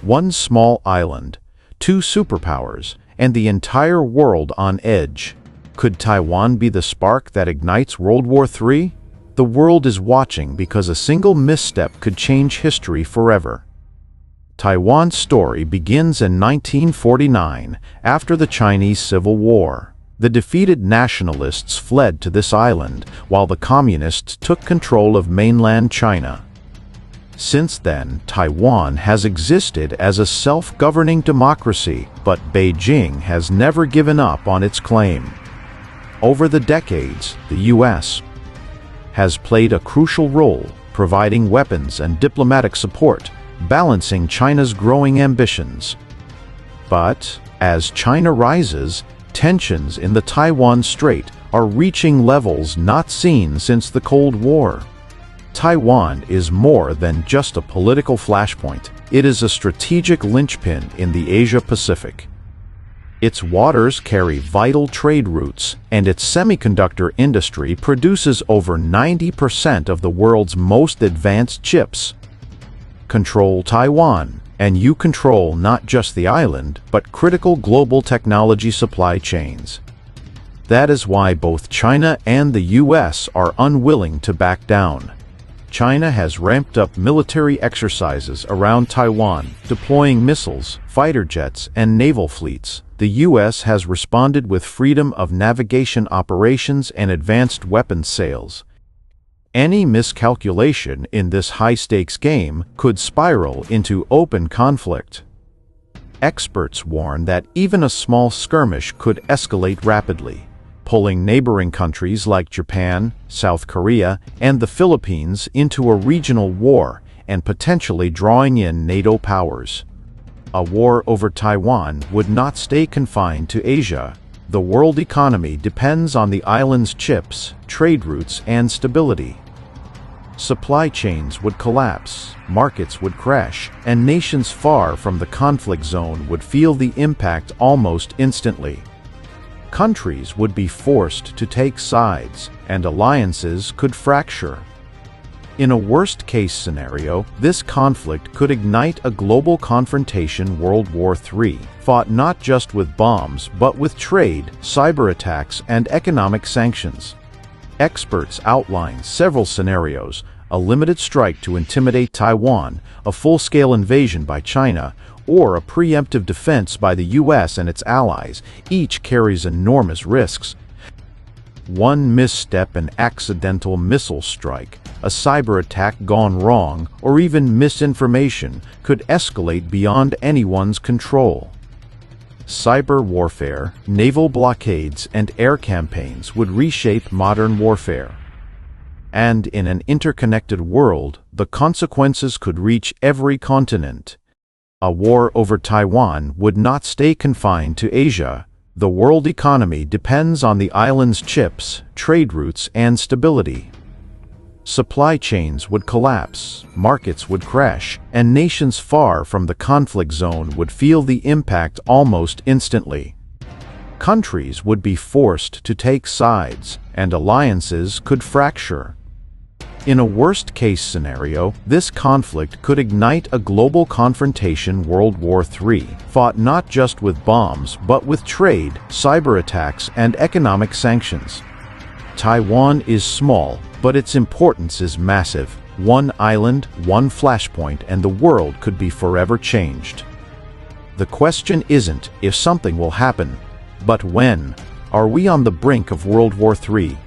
One small island, two superpowers, and the entire world on edge. Could Taiwan be the spark that ignites World War III? The world is watching because a single misstep could change history forever. Taiwan's story begins in 1949, after the Chinese Civil War. The defeated nationalists fled to this island, while the communists took control of mainland China. Since then, Taiwan has existed as a self-governing democracy, but Beijing has never given up on its claim. Over the decades, the U.S. has played a crucial role, providing weapons and diplomatic support, balancing China's growing ambitions. But, as China rises, tensions in the Taiwan Strait are reaching levels not seen since the Cold War. Taiwan is more than just a political flashpoint. It is a strategic linchpin in the Asia-Pacific. Its waters carry vital trade routes, and its semiconductor industry produces over 90% of the world's most advanced chips. Control Taiwan, and you control not just the island, but critical global technology supply chains. That is why both China and the U.S. are unwilling to back down. China has ramped up military exercises around Taiwan, deploying missiles, fighter jets, and naval fleets. The U.S. has responded with freedom of navigation operations and advanced weapons sales. Any miscalculation in this high-stakes game could spiral into open conflict. Experts warn that even a small skirmish could escalate rapidly, pulling neighboring countries like Japan, South Korea, and the Philippines into a regional war and potentially drawing in NATO powers. A war over Taiwan would not stay confined to Asia. The world economy depends on the island's chips, trade routes, and stability. Supply chains would collapse, markets would crash, and nations far from the conflict zone would feel the impact almost instantly. Countries would be forced to take sides, and alliances could fracture. In a worst-case scenario, this conflict could ignite a global confrontation, World War III, fought not just with bombs but with trade, cyber attacks, and economic sanctions. Experts outline several scenarios: a limited strike to intimidate Taiwan, a full-scale invasion by China, or a preemptive defense by the U.S. and its allies. Each carries enormous risks. One misstep, an accidental missile strike, a cyber attack gone wrong, or even misinformation could escalate beyond anyone's control. Cyber warfare, naval blockades, and air campaigns would reshape modern warfare. And in an interconnected world, the consequences could reach every continent. A war over Taiwan would not stay confined to Asia. The world economy depends on the island's chips, trade routes, and stability. Supply chains would collapse, markets would crash, and nations far from the conflict zone would feel the impact almost instantly. Countries would be forced to take sides, and alliances could fracture. In a worst-case scenario, this conflict could ignite a global confrontation, World War III, fought not just with bombs but with trade, cyber attacks, and economic sanctions. Taiwan is small, but its importance is massive. One island, one flashpoint, and the world could be forever changed. The question isn't if something will happen, but when. Are we on the brink of World War III?